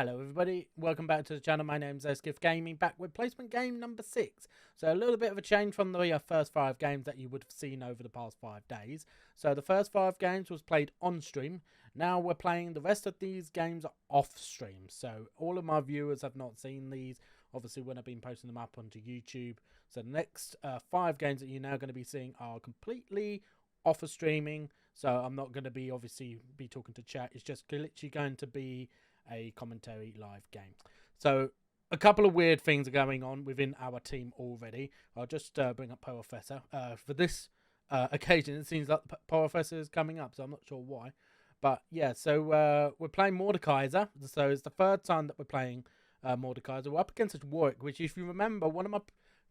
Hello everybody, welcome back to the channel. My name's Aceikith Gaming, back with placement game number 6. So a little bit of a change from the first 5 games that you would have seen over the past 5 days. So the first 5 games was played on stream. Now we're playing the rest of these games off stream. So all of my viewers have not seen these, obviously when I've been posting them up onto YouTube. So the next 5 games that you're now going to be seeing are completely off of streaming. So I'm not going to be be talking to chat. It's just literally going to be a commentary live game. So a couple of weird things are going on within our team already. I'll just bring up Professor. For this occasion, it seems like Professor is coming up, so I'm not sure why. But yeah, so we're playing Mordekaiser. So it's the third time that we're playing Mordekaiser. We're up against Warwick, which, if you remember, one of my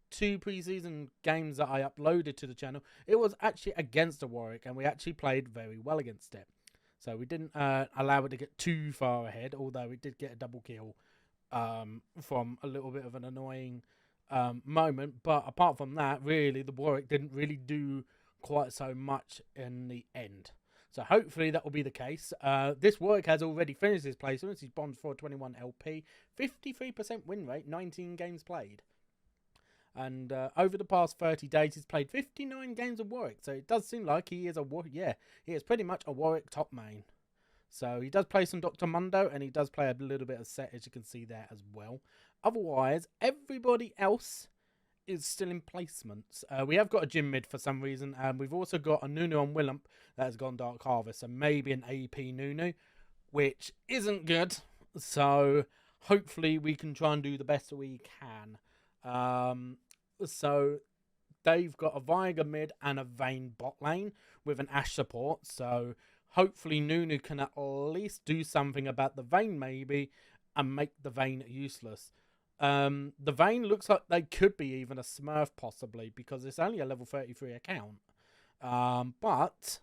2 pre-season games that I uploaded to the channel, it was actually against a Warwick, and we actually played very well against it. So we didn't allow it to get too far ahead, although it did get a double kill from a little bit of an annoying moment. But apart from that, really, the Warwick didn't really do quite so much in the end. So hopefully that will be the case. This Warwick has already finished his placements. He's bombed for 21 LP, 53% win rate, 19 games played. And over the past 30 days, he's played 59 games of Warwick. So it does seem like he is he is pretty much a Warwick top main. So he does play some Dr. Mundo, and he does play a little bit of Set, as you can see there as well. Otherwise, everybody else is still in placements. We have got a gym mid for some reason, and we've also got a Nunu on Willump that has gone Dark Harvest, so maybe an AP Nunu, which isn't good. So hopefully we can try and do the best that we can. So they've got a Viger mid and a Vayne bot lane with an Ashe support, so hopefully Nunu can at least do something about the Vayne maybe and make the Vayne useless. The Vayne looks like they could be even a Smurf possibly, because it's only a level 33 account, but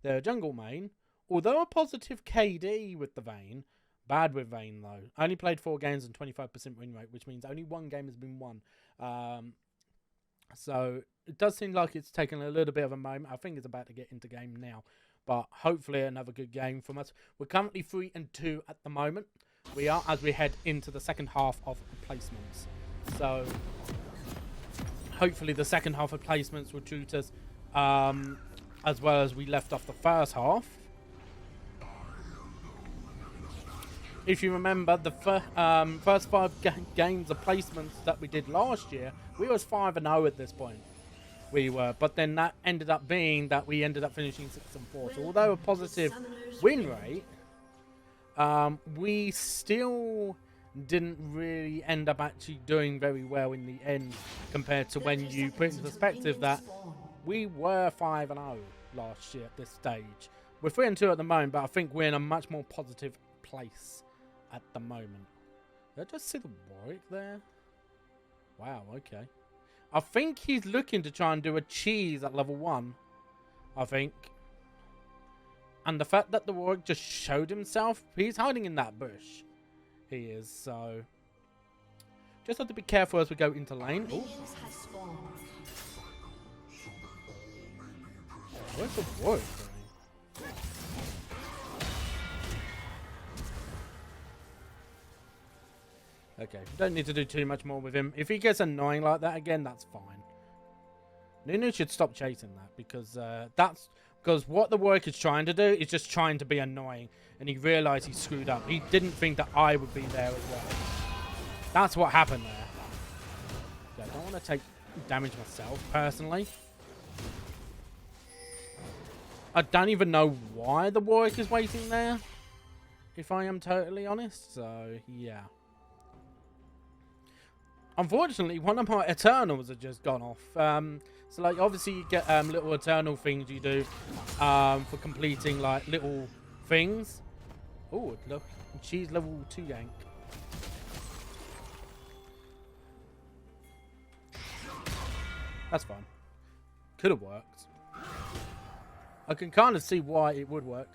they're a jungle main, although a positive KD with the Vayne. Bad with Vayne though. Only played 4 games and 25% win rate, which means only 1 game has been won. So it does seem like it's taken a little bit of a moment. I think it's about to get into game now, but hopefully another good game from us. We're currently 3-2 at the moment. We are, as we head into the second half of placements. So hopefully the second half of placements will treat us as well as we left off the first half. If you remember, the first 5 games of placements that we did last year, we was 5-0 at this point. We were, but then that ended up being that we ended up finishing 6-4. So although a positive win rate, we still didn't really end up actually doing very well in the end, compared to when you put into perspective that we were 5-0 last year at this stage. We're 3-2 at the moment, but I think we're in a much more positive place at the moment. Did I just see the Warwick there? Wow, okay. I think he's looking to try and do a cheese at level 1. I think. And the fact that the Warwick just showed himself, he's hiding in that bush. He is, so just have to be careful as we go into lane. Ooh. Where's the Warwick going? Okay, don't need to do too much more with him. If he gets annoying like that again, that's fine. Nunu should stop chasing that, because what the Warwick is trying to do is just trying to be annoying, and he realised he screwed up. He didn't think that I would be there as well. That's what happened there. Yeah, I don't want to take damage myself, personally. I don't even know why the Warwick is waiting there, if I am totally honest. So, yeah. Unfortunately, one of my Eternals have just gone off. So, like, obviously you get little Eternal things you do for completing, like, little things. Oh, look. She's level 2 yank. That's fine. Could have worked. I can kind of see why it would work.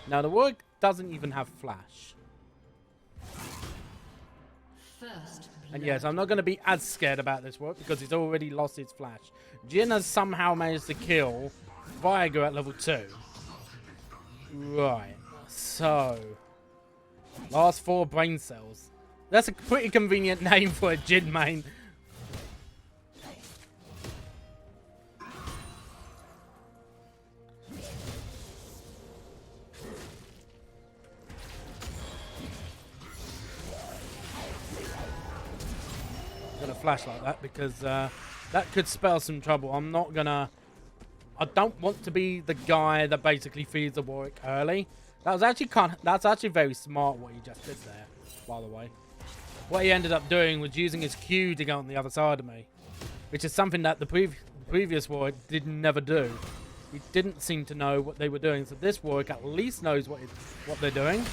Now the Warwick doesn't even have flash. And yes, I'm not going to be as scared about this Warwick because he's already lost his flash. Jin has somehow managed to kill Viagra at level 2. Right, so last 4 brain cells. That's a pretty convenient name for a Jin main. Gonna flash like that because that could spell some trouble. I don't want to be the guy that basically feeds the Warwick early. That's actually very smart what he just did there, by the way. What he ended up doing was using his Q to go on the other side of me, which is something that the previous Warwick did never do. He didn't seem to know what they were doing, so this Warwick at least knows what they're doing.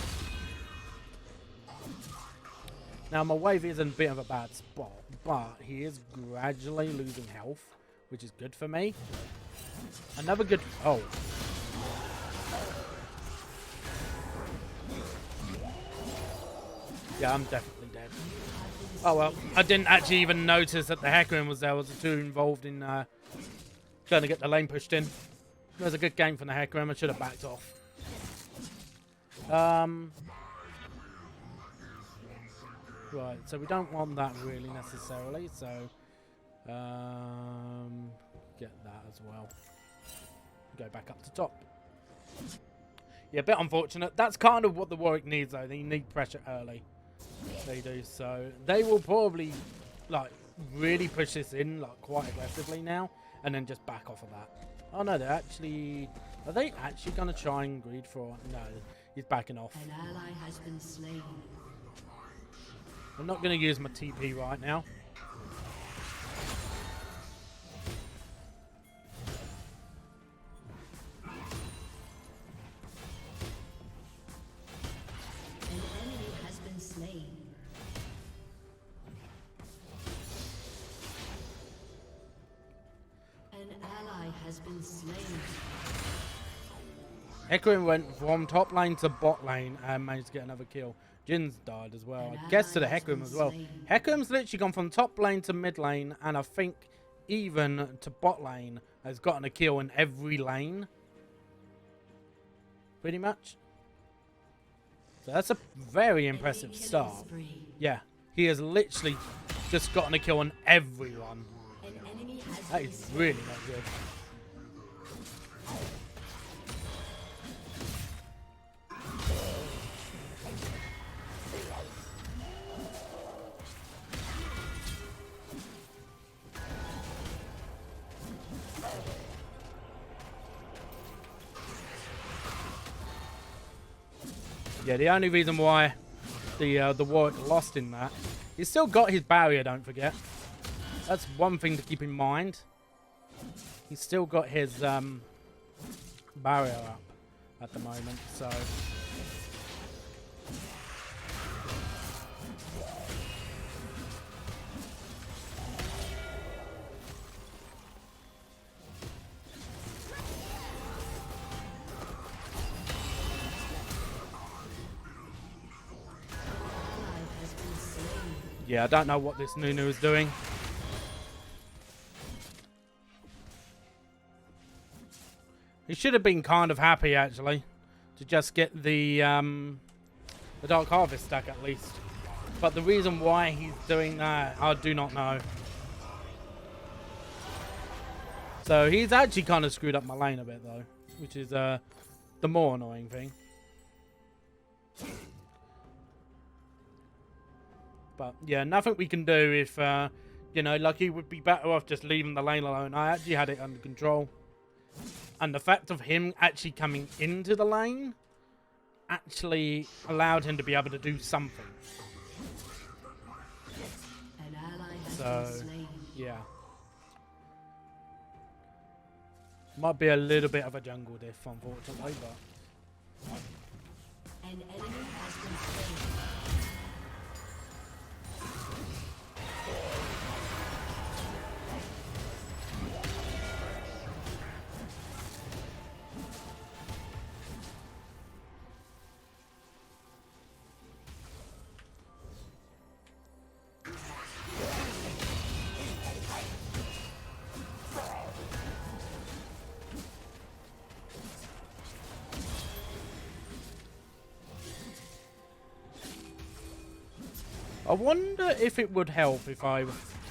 Now, my wave is in a bit of a bad spot, but he is gradually losing health, which is good for me. Another good... Oh. Yeah, I'm definitely dead. Oh, well. I didn't actually even notice that the Hecarim was there. I was too involved in trying to get the lane pushed in. It was a good game for the Hecarim. I should have backed off. Right, so we don't want that really necessarily, so get that as well. Go back up to top. Yeah, a bit unfortunate. That's kind of what the Warwick needs though. They need pressure early. They do, so they will probably like really push this in like quite aggressively now and then just back off of that. Oh no, are they actually gonna try and greed for no, he's backing off. An ally has been slain. I'm not going to use my TP right now. An enemy has been slain. An ally has been slain. Hecarim went from top lane to bot lane and managed to get another kill. Jin's died as well. I guess to the Hecarim as well. Hecarim's literally gone from top lane to mid lane, and I think even to bot lane has gotten a kill in every lane. Pretty much. So that's a very impressive start. Yeah, he has literally just gotten a kill on everyone. That is really not good. Yeah, the only reason why the Warwick lost in that, he's still got his barrier, don't forget. That's one thing to keep in mind. He's still got his barrier up at the moment, so... Yeah, I don't know what this Nunu is doing. He should have been kind of happy, actually, to just get the Dark Harvest stack at least. But the reason why he's doing that, I do not know. So he's actually kind of screwed up my lane a bit, though, which is the more annoying thing. But yeah, nothing we can do if, you know, like he would be better off just leaving the lane alone. I actually had it under control. And the fact of him actually coming into the lane actually allowed him to be able to do something. An ally has So, been slain. yeah. Might be a little bit of a jungle diff, unfortunately, but... An enemy has been slain. wonder if it would help if I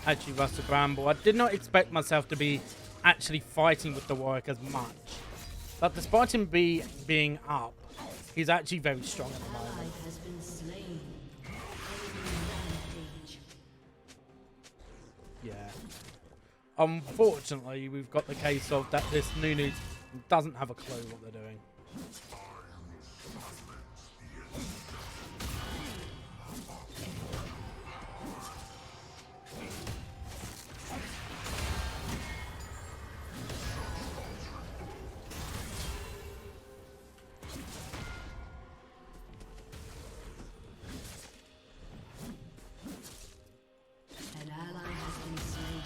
actually rushed the Bramble. I did not expect myself to be actually fighting with the Warwick as much. But despite him being up, he's actually very strong at the moment. Ally has been slain. Enemy rampage. Yeah. Unfortunately, we've got the case of that this Nunu doesn't have a clue what they're doing. An ally has been slain.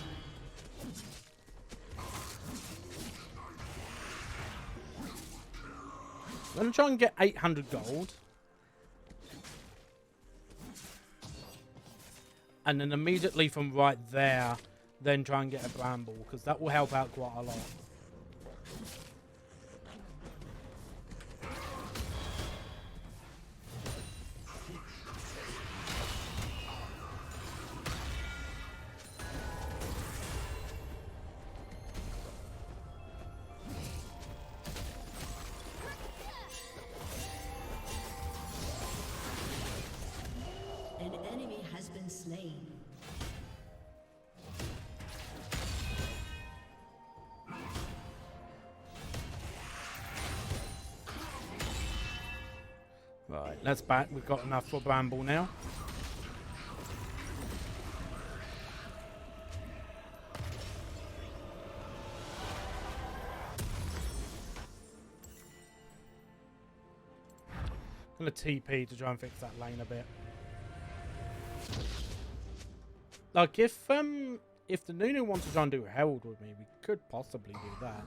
I'm going to try and get 800 gold. And then immediately from right there, then try and get a Bramble, because that will help out quite a lot. An enemy has been slain. Right, let's back. We've got enough for Bramble now. I'm gonna TP to try and fix that lane a bit. Like if the Nunu wants to try and do a Herald with me, we could possibly do that.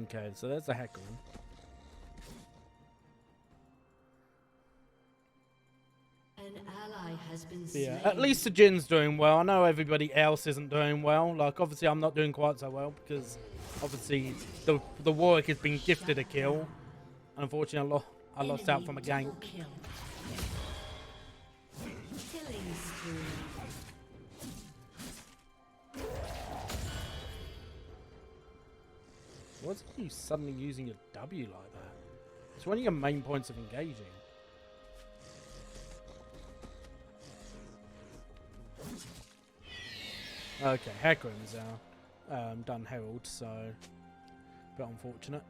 Okay, so there's a Hecarim. An ally has been slain. Yeah, at least the Jin's doing well. I know everybody else isn't doing well. Like, obviously, I'm not doing quite so well because, obviously, the Warwick has been gifted a kill. And unfortunately, I lost out from a gank. Double kill. Killing spree. What's you suddenly using your W like that? It's one of your main points of engaging. Okay, Hecarim's out. Done Herald, so a bit unfortunate.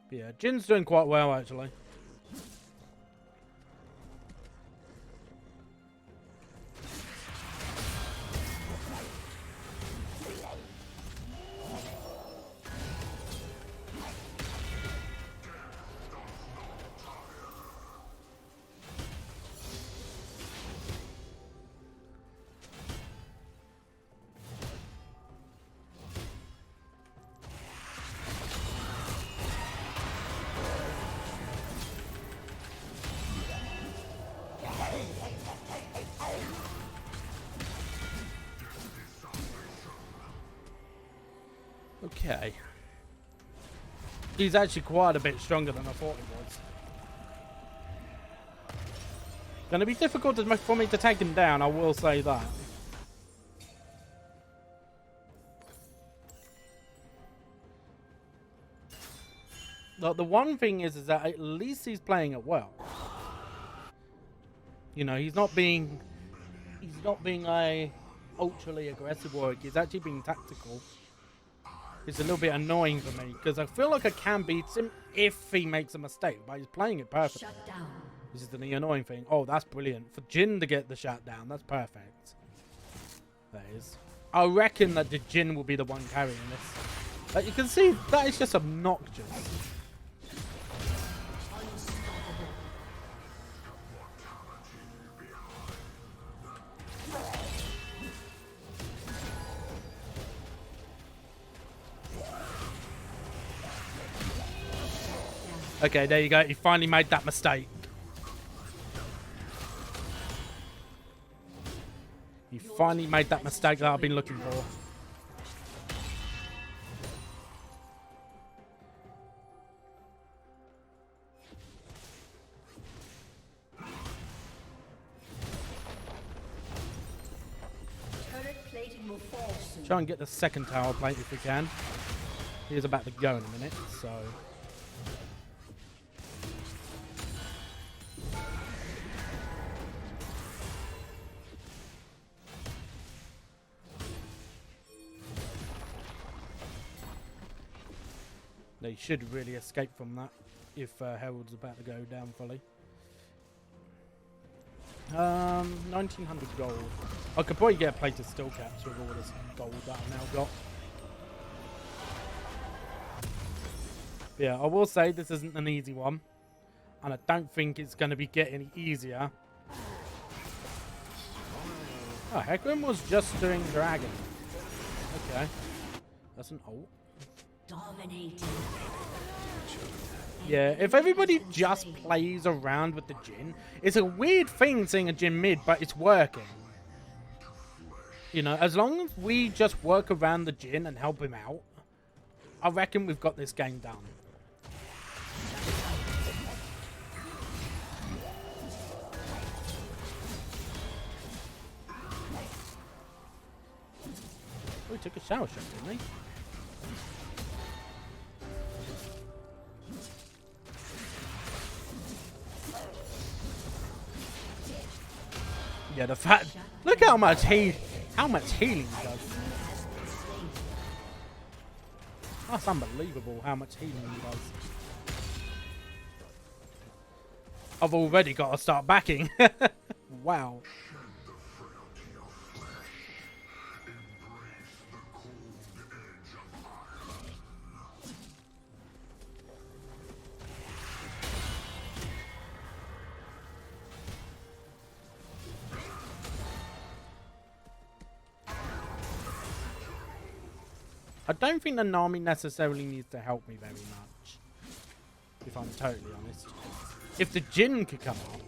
But yeah, Jin's doing quite well actually. Okay. He's actually quite a bit stronger than I thought he was. Gonna be difficult for me to take him down, I will say that. Like, the one thing is that at least he's playing it well. You know, he's not being a ultrally aggressive Warwick. He's actually being tactical. It's a little bit annoying for me because I feel like I can beat him if he makes a mistake, but he's playing it perfectly. Shut down. This is the annoying thing. Oh, that's brilliant. For Jin to get the shutdown, that's perfect. That is. I reckon that the Jin will be the one carrying this. Like you can see, that is just obnoxious. Okay, there you go. You finally made that mistake. You finally made that mistake that I've been looking for. Turret plating will fall soon. Try and get the second tower plate if we can. He is about to go in a minute, so... They should really escape from that if Herald's about to go down fully. 1900 gold. I could probably get a plate of steel caps with all this gold that I've now got. But yeah, I will say this isn't an easy one. And I don't think it's going to be getting easier. Oh, Hecarim was just doing Dragon. Okay. That's an ult. Dominating. Yeah, if everybody just plays around with the Jhin, it's a weird thing seeing a Jhin mid, but it's working. You know, as long as we just work around the Jhin and help him out, I reckon we've got this game done. Oh, he took a shower shot, didn't he? Yeah, the fact. Look how much healing he does. That's unbelievable how much healing he does. I've already got to start backing. Wow. I don't think the Nami necessarily needs to help me very much, if I'm totally honest. If the Jhin could come up.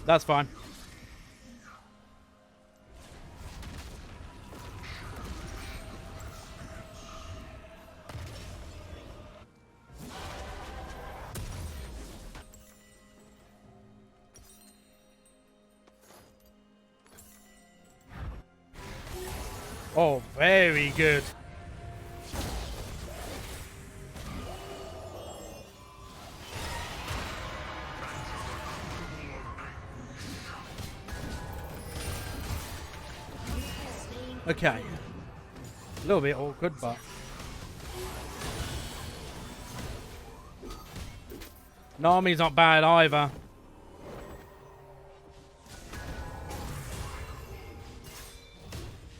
That's fine. Oh, very good. Okay. A little bit awkward, but... Nami's not bad either.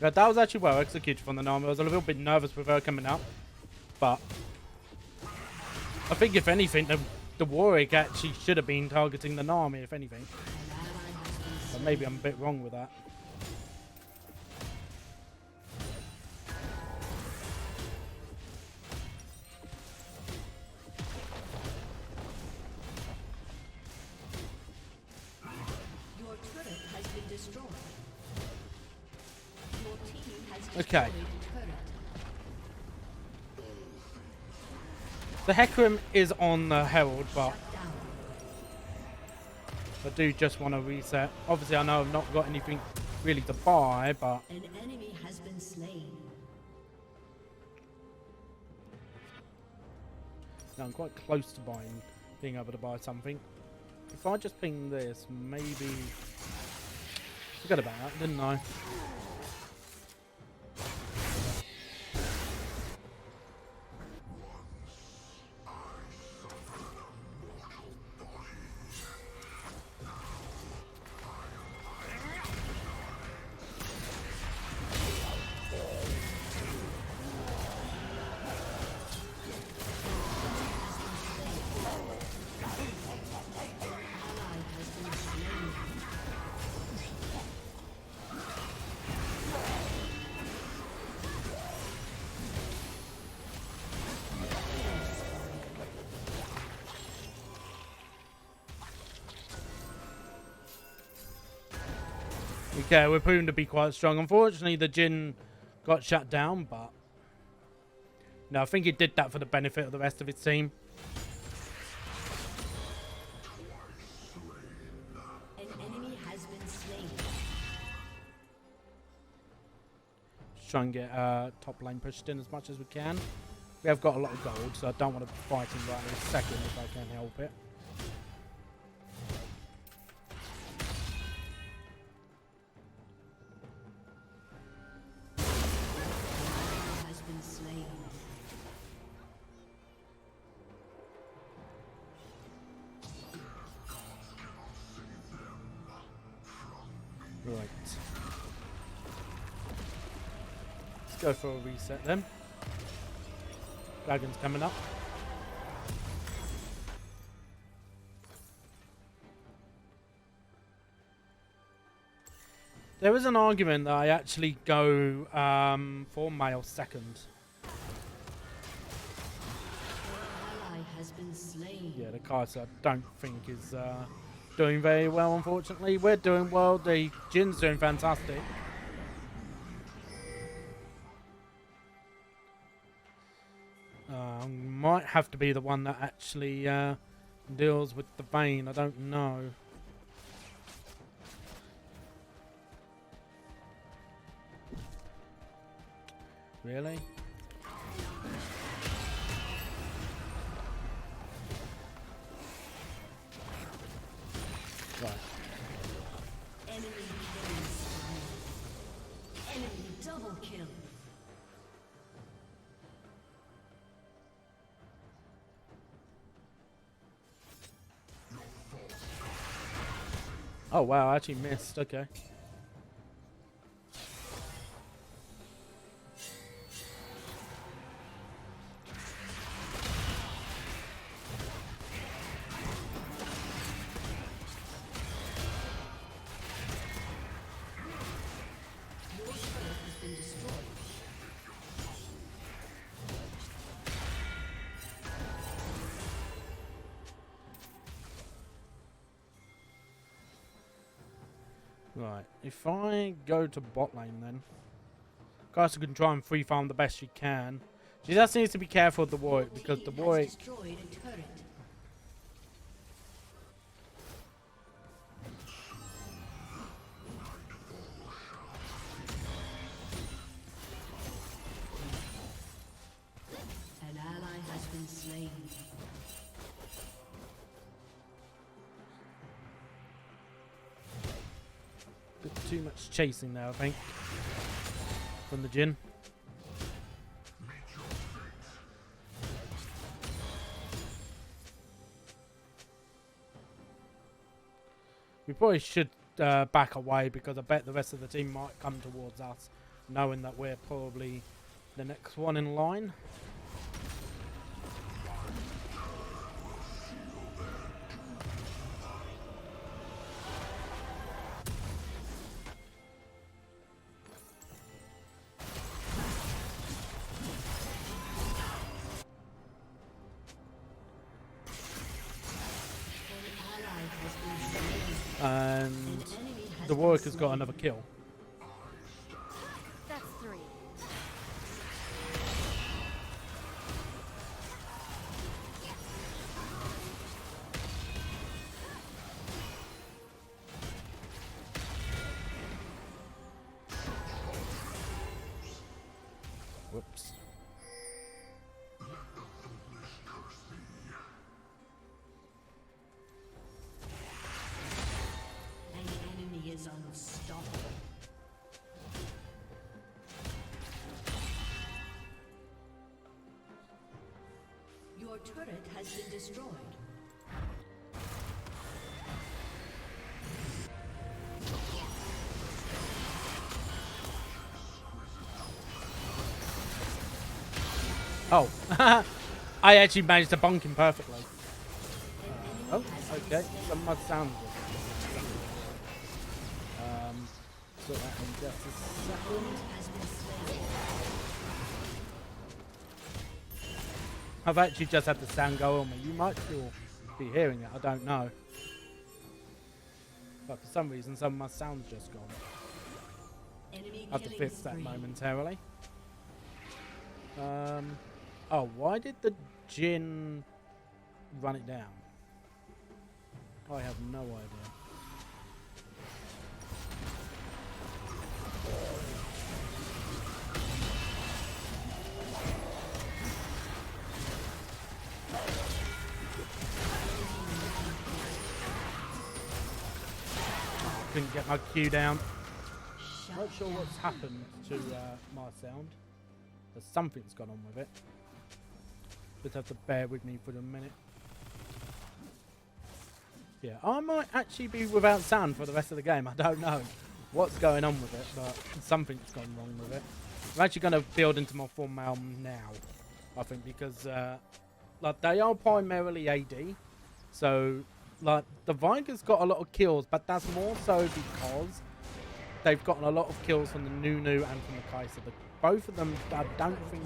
Yeah, that was actually well executed from the Nami. I was a little bit nervous with her coming up. But... I think if anything, the Warwick actually should have been targeting the Nami, if anything. But maybe I'm a bit wrong with that. Okay. The Hecarim is on the Herald, but I do just want to reset. Obviously, I know I've not got anything really to buy, but An enemy has been slain. no, I'm quite close to buying being able to buy something. If I just ping this, maybe... Forgot about that, didn't I? Okay, we're proving to be quite strong. Unfortunately, the Jin got shut down, but... No, I think he did that for the benefit of the rest of his team. An enemy has been slain. Just try and get top lane pushed in as much as we can. We have got a lot of gold, so I don't want to be fighting right in a second if I can help it. Right. Let's go for a reset then. Dragon's coming up. There is an argument that I actually go for male second. Yeah, the Kaiser I don't think is doing very well, unfortunately. We're doing well. The Jin's doing fantastic. Might have to be the one that actually deals with the Vayne. I don't know. Really? Right. Enemy kills. Enemy double kill. Oh wow, I actually missed. Okay. Right, if I go to bot lane then, guys can try and free farm the best she can. She just needs to be careful of the Warwick because the Warwick... Destroyed a turret. An ally has been slain. Bit too much chasing there, I think, from the Jin. We probably should back away because I bet the rest of the team might come towards us, knowing that we're probably the next one in line. And the Warwick has got another kill. That's 3. Whoops. Unstoppable. Your turret has been destroyed. Oh, I actually managed to bonk him perfectly. Oh, okay. Some mud sounds. Sort that in just a second. I've actually just had the sound go on me. You might still be hearing it. I don't know. But for some reason, some of my sound's just gone. Enemy I have to fix that spree. momentarily. Oh, why did the Jinn run it down? I have no idea. Couldn't get my cue down. Not sure what's happened to my sound. There's something's gone on with it. Just have to bear with me for a minute. Yeah, I might actually be without sound for the rest of the game. I don't know what's going on with it, but something's gone wrong with it. I'm actually going to build into my full realm now, I think, because like they are primarily AD, so like the Viker's got a lot of kills, but that's more so because they've gotten a lot of kills from the Nunu and from the Kaiser. Both of them, I don't think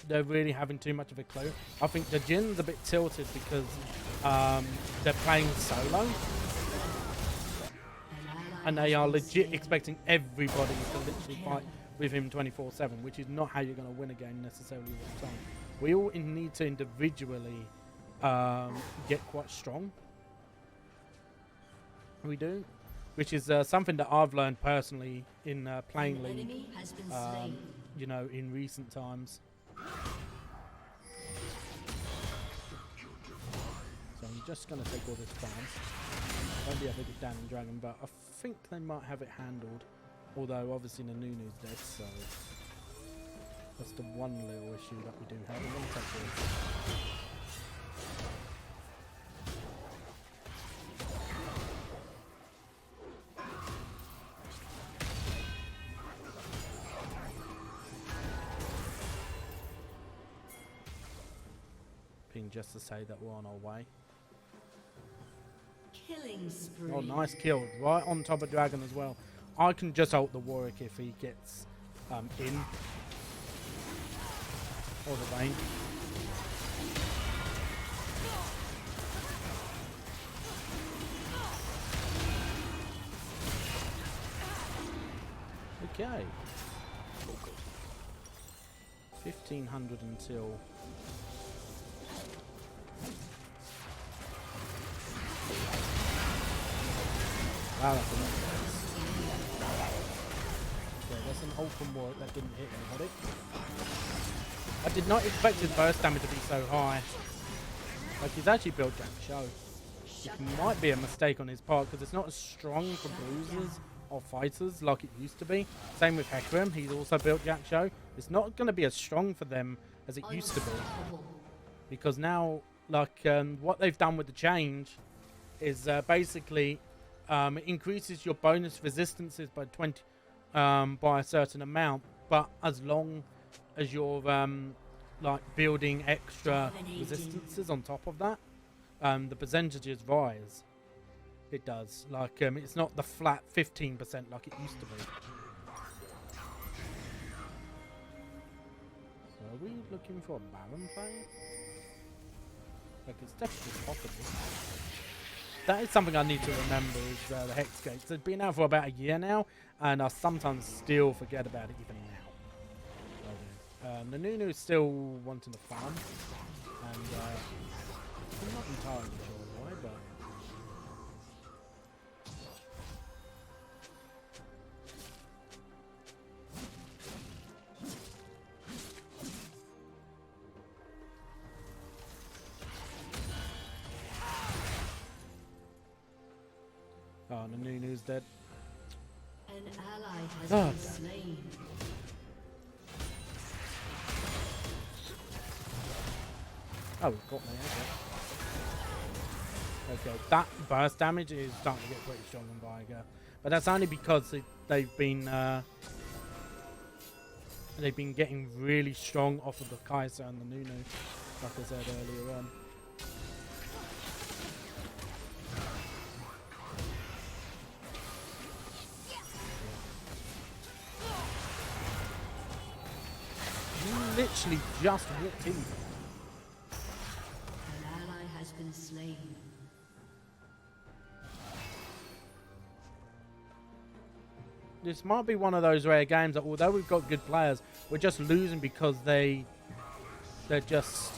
they're really having too much of a clue. I think the Jinn's a bit tilted because they're playing solo. And they are legit expecting everybody to literally fight with him 24/7, which is not how you're going to win a game necessarily all the time. We all need to individually get quite strong. We do. Which is something that I've learned personally in playing League, you know, in recent times. So I'm just going to take all this farm. Won't be able to get down in Dragon, but I think they might have it handled. Although obviously the Nunu's dead, so that's the one little issue that we do have. I'm going to take this. Just to say that we're on our way. Killing spree. Oh, nice kill. Right on top of Dragon as well. I can just ult the Warwick if he gets in. Or the Vayne. Okay. 1500 until... Wow, that's enough. Okay, that's an ult from Warwick that didn't hit anybody. I did not expect his burst damage to be so high. Like, he's actually built Jack Show. Which might be a mistake on his part, because it's not as strong for bruisers or fighters like it used to be. Same with Hecarim, he's also built Jack Show. It's not going to be as strong for them as it used to be. Because now, like, what they've done with the change is basically... it increases your bonus resistances by 20 by a certain amount, but as long as you're like building extra resistances on top of that, the percentages rise. It does. Like it's not the flat 15% like it used to be. So are we looking for a Baron play? Like it's definitely possible. That is something I need to remember is the Hex Gates. It's been out for about a year now, and I sometimes still forget about it even now. The Nunu's still wanting to farm, and I'm not entirely sure why, but... Oh, the Nunu's dead. An ally has Oh, been slain. Oh, it got me, okay, that burst damage is starting to get pretty strong on Viger. But that's only because they've been getting really strong off of the Kaiser and the Nunu, like I said earlier on. You literally just walked in. An ally has been slain. This might be one of those rare games that, although we've got good players, we're just losing because they're just.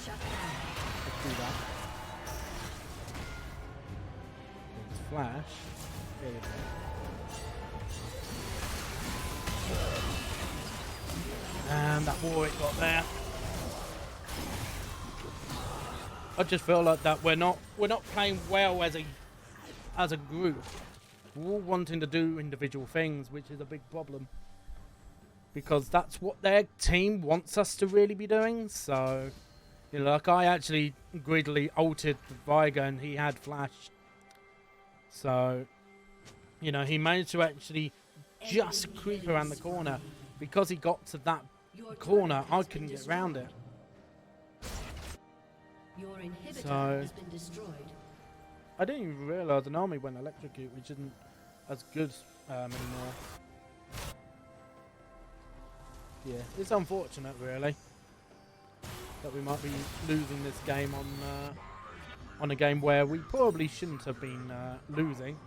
Shut down. Let's do that. There's Flash. There we go. And that Warwick got there. I just feel like that we're not playing well as a group. We're all wanting to do individual things, which is a big problem. Because that's what their team wants us to really be doing. So, you know, like I actually greedily ulted the Viger and he had Flash. So, you know, he managed to actually just creep around the corner. Because he got to that corner, I couldn't get around it. Your inhibitor So- has been destroyed. I didn't even realise an army went electrocute, which isn't as good anymore. Yeah, it's unfortunate, really, that we might be losing this game on a game where we probably shouldn't have been losing.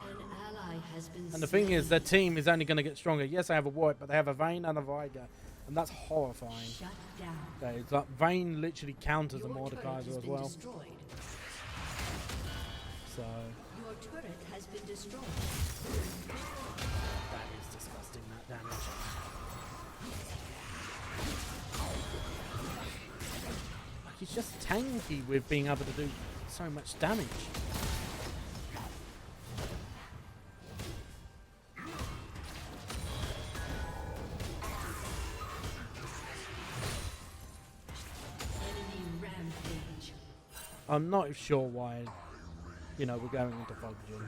An ally has been And the thing is, their team is only going to get stronger. Yes, they have a Warwick, but they have a Vayne and a Viger, and that's horrifying. shut down. It's like Vayne literally counters a Your turret Mordekaiser has as been well. destroyed. So Your turret has been destroyed. that is disgusting, that damage. Like, he's just tanky with being able to do so much damage. Enemy rampage. I'm not sure why, you know, we're going into Fog Gym.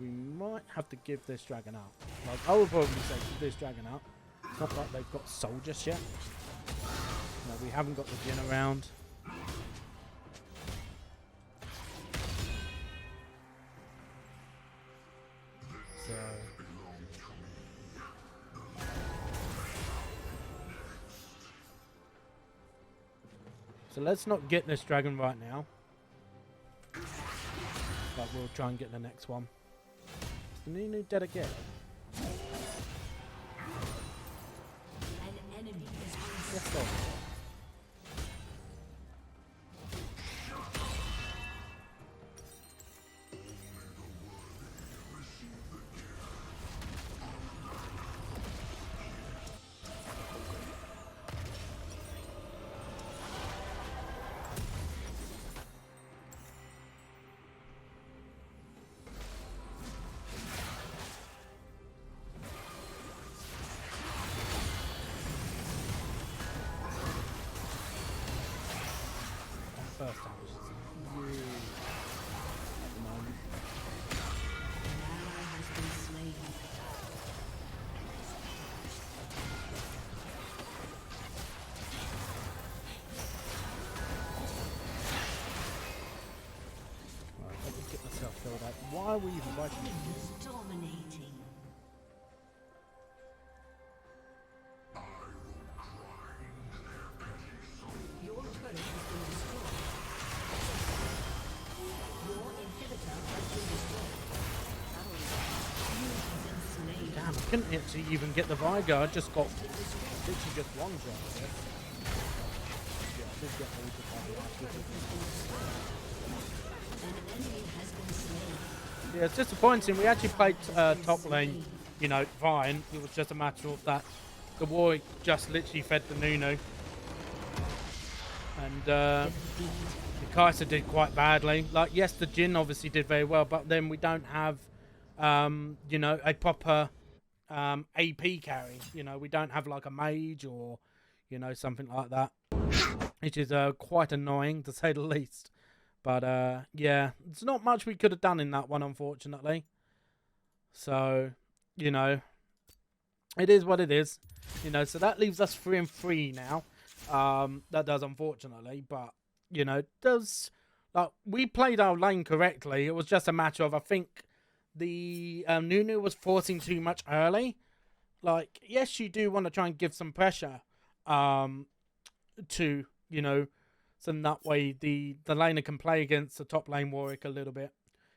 We might have to give this dragon up. Like, I would probably say give this dragon up. It's not like they've got soldiers yet. No, we haven't got the Jin around. So let's not get this dragon right now. But we'll try and get the next one. Is the Nunu dead again? An enemy has been Yes, sir. First damage is really at the moment. An ally has been slain. Right, let me get myself filled out. Why are we even fighting? Is dominating. Your turret has been destroyed. Your inhibitor has been destroyed. You have been slain. Damn, I couldn't actually even get the Viger. I just got literally just one shot. Yeah, I did get the Viger. An enemy has been slain. Yeah, it's disappointing. We actually played top lane, you know, fine. It was just a matter of that the Warwick just literally fed the Nunu. And Defeat. the Kaiser did quite badly. Like, yes, the Jin obviously did very well, but then we don't have, you know, a proper AP carry. You know, we don't have like a mage or, you know, something like that, which is quite annoying to say the least. But yeah, it's not much we could have done in that one, unfortunately. So, you know, it is what it is. You know, so that leaves us 3-3 now. That does, unfortunately, but you know, does, like, we played our lane correctly. It was just a matter of, I think the Nunu was forcing too much early. Like, yes, you do want to try and give some pressure to, you know, so that way the laner can play against the top lane Warwick a little bit,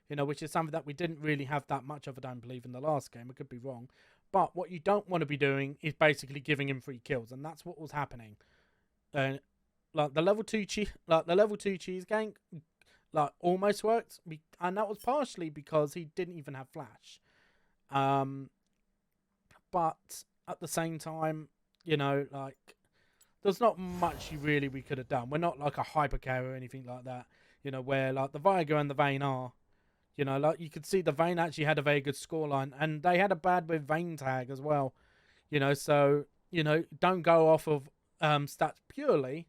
you know, which is something that we didn't really have that much of, I don't believe, in the last game. I could be wrong. But what you don't want to be doing is basically giving him free kills, and that's what was happening. Like the level 2 cheese gank, like, almost worked, and that was partially because he didn't even have flash. But at the same time, you know, like, there's not much we could have done. We're not like a hyper carry or anything like that, you know, where like the Viger and the Vayne are. You know, like, you could see the Vayne actually had a very good scoreline, and they had a bad with Vayne tag as well. You know, so, you know, don't go off of stats purely,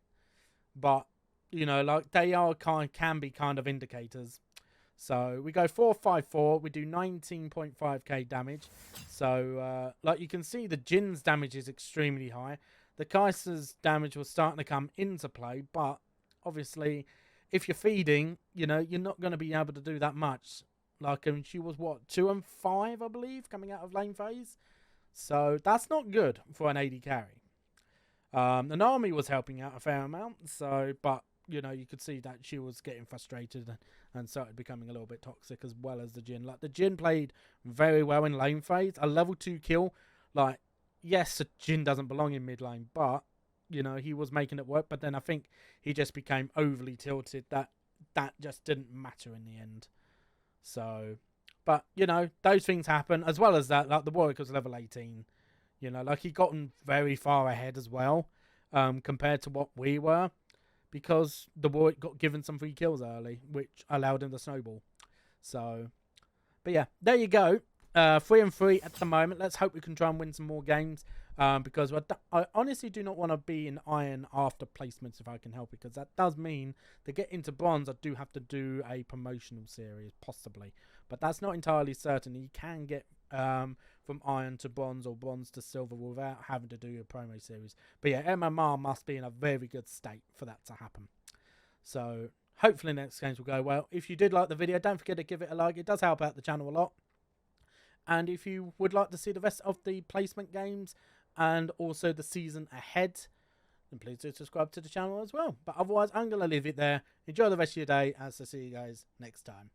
but, you know, like, they are can be kind of indicators. So we go 4-5-4. We do 19.5k damage. So like, you can see the Jin's damage is extremely high. The Kaiser's damage was starting to come into play, but obviously, if you're feeding, you know, you're not going to be able to do that much. Like, she was, what, 2-5, I believe, coming out of lane phase. So that's not good for an AD carry. An army was helping out a fair amount, so, but, you know, you could see that she was getting frustrated and started becoming a little bit toxic, as well as the Jin. Like, the Jin played very well in lane phase. A level 2 kill, like, yes, the Jin doesn't belong in mid lane, but, you know, he was making it work. But then I think he just became overly tilted. That just didn't matter in the end. So, but, you know, those things happen. As well as that, like, the Warwick was level 18. You know, like, he gotten very far ahead as well, compared to what we were, because the Warwick got given some free kills early, which allowed him to snowball. So, but yeah, there you go. 3-3 at the moment. Let's hope we can try and win some more games, because I honestly do not want to be in iron after placements if I can help it, because that does mean to get into bronze I do have to do a promotional series, possibly, but that's not entirely certain. You can get from iron to bronze or bronze to silver without having to do a promo series. But yeah, MMR must be in a very good state for that to happen. So hopefully next games will go well. If you did like the video, don't forget to give it a like. It does help out the channel a lot. And if you would like to see the rest of the placement games and also the season ahead, then please do subscribe to the channel as well. But otherwise, I'm going to leave it there. Enjoy the rest of your day, as I see you guys next time.